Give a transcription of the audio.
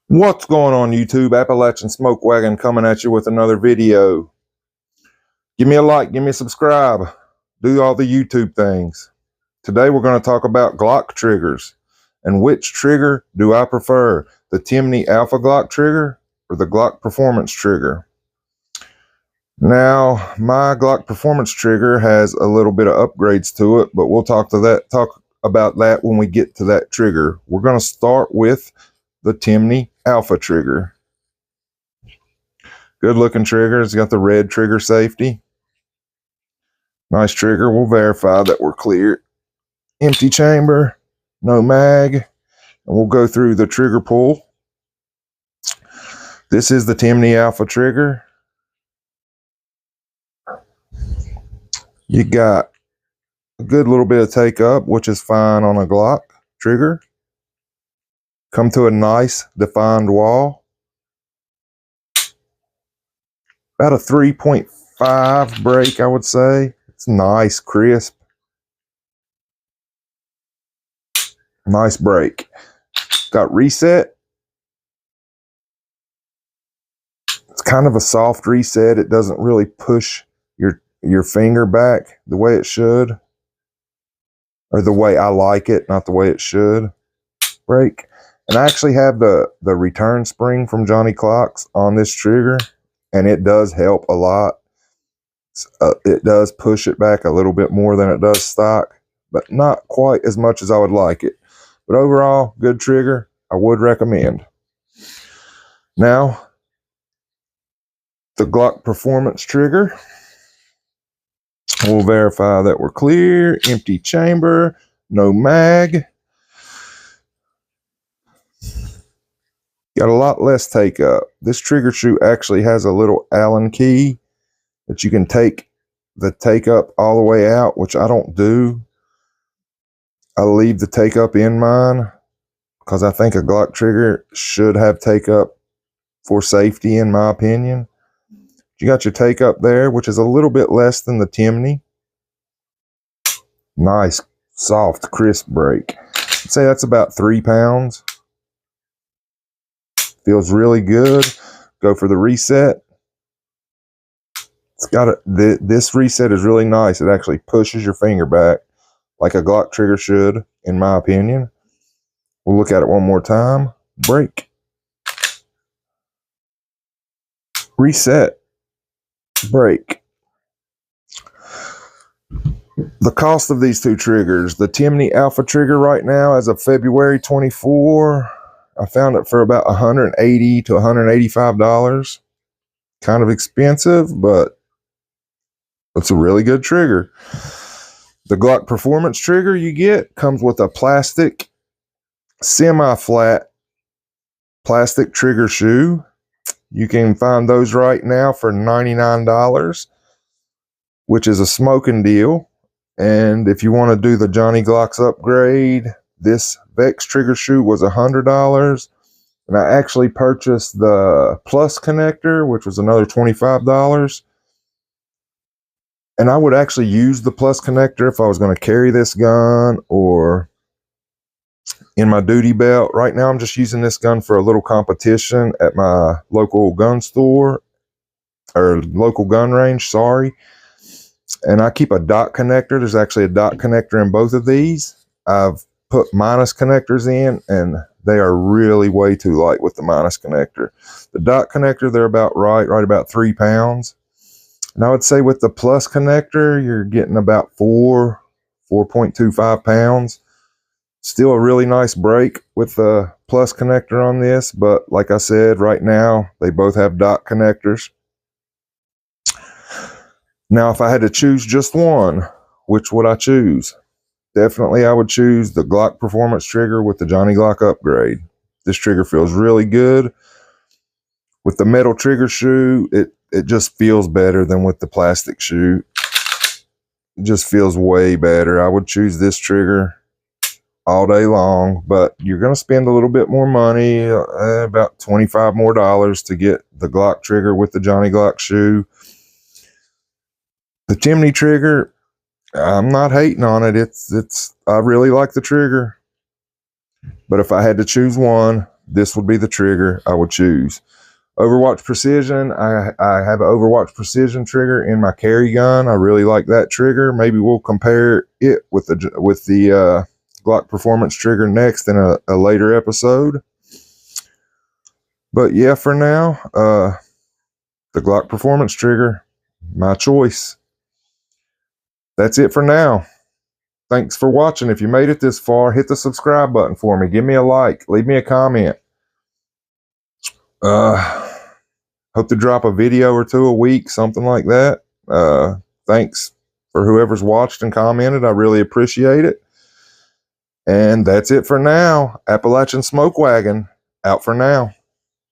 What's going on YouTube? Appalachian Smoke Wagon coming at you with another video. Give me a like, give me a subscribe, do all the YouTube things. Today we're going to talk about Glock triggers and which trigger do I prefer, the Timney Alpha Glock trigger or the Glock Performance trigger. Now my Glock Performance trigger has a little bit of upgrades to it, but we'll talk about that when we get to that trigger. We're going to start with the Timney Alpha trigger. Good looking trigger. It's got the red trigger safety. Nice trigger. We'll verify that we're clear. Empty chamber, no mag, and we'll go through the trigger pull. This is the Timney Alpha trigger. You got a good little bit of take up, which is fine on a Glock trigger. Come to a nice defined wall. About a 3.5 break, I would say. It's nice, crisp. Nice break. Got reset. It's kind of a soft reset. It doesn't really push your finger back the way it should. Or the way I like it, not the way it should. Break. And I actually have the return spring from Johnny Clocks on this trigger, and it does help a lot. It does push it back a little bit more than it does stock, but not quite as much as I would like it. But overall, good trigger. I would recommend. Now, the Glock Performance trigger. We'll verify that we're clear. Empty chamber, no mag. Got a lot less take up. This trigger shoe actually has a little Allen key that you can take the take up all the way out, which I don't do. I leave the take up in mine because I think a Glock trigger should have take up for safety, in my opinion. You got your take up there, which is a little bit less than the Timney. Nice, soft, crisp break. I'd say that's about 3 pounds. Feels really good. Go for the reset. It's got this reset is really nice. It actually pushes your finger back like a Glock trigger should, in my opinion. We'll look at it one more time. Break. Reset. Break. The cost of these two triggers, the Timney Alpha trigger right now as of February 24, I found it for about $180 to $185. Kind of expensive, but it's a really good trigger. The Glock Performance trigger you get comes with a plastic, semi-flat plastic trigger shoe. You can find those right now for $99, which is a smoking deal. And if you want to do the Johnny Glocks upgrade, this Vex trigger shoe was $100. And I actually purchased the Plus connector, which was another $25. And I would actually use the Plus connector if I was going to carry this gun or in my duty belt. Right now I'm just using this gun for a little competition at my local gun store, or local gun range, sorry. And I keep a dot connector. There's actually a dot connector in both of these. I've put minus connectors in, and they are really way too light with the minus connector. The dot connector, they're about right about 3 pounds. And I would say with the Plus connector, you're getting about 4.25 pounds. Still a really nice break with the Plus connector on this, but like I said, right now, they both have dot connectors. Now, if I had to choose just one, which would I choose? Definitely, I would choose the Glock Performance trigger with the Johnny Glock upgrade. This trigger feels really good. With the metal trigger shoe, it just feels better than with the plastic shoe. It just feels way better. I would choose this trigger all day long, but you're going to spend a little bit more money, about $25 more to get the Glock trigger with the Johnny Glock shoe. The Timney trigger, I'm not hating on it. I really like the trigger. But if I had to choose one, this would be the trigger I would choose. Overwatch Precision, I have an Overwatch Precision trigger in my carry gun. I really like that trigger. Maybe we'll compare it with the Glock Performance trigger next in a later episode. But yeah, for now, the Glock Performance trigger, my choice. That's it for now. Thanks for watching. If you made it this far, hit the subscribe button for me. Give me a like. Leave me a comment. Hope to drop a video or two a week, something like that. Thanks for whoever's watched and commented. I really appreciate it. And that's it for now. Appalachian Smoke Wagon, out for now.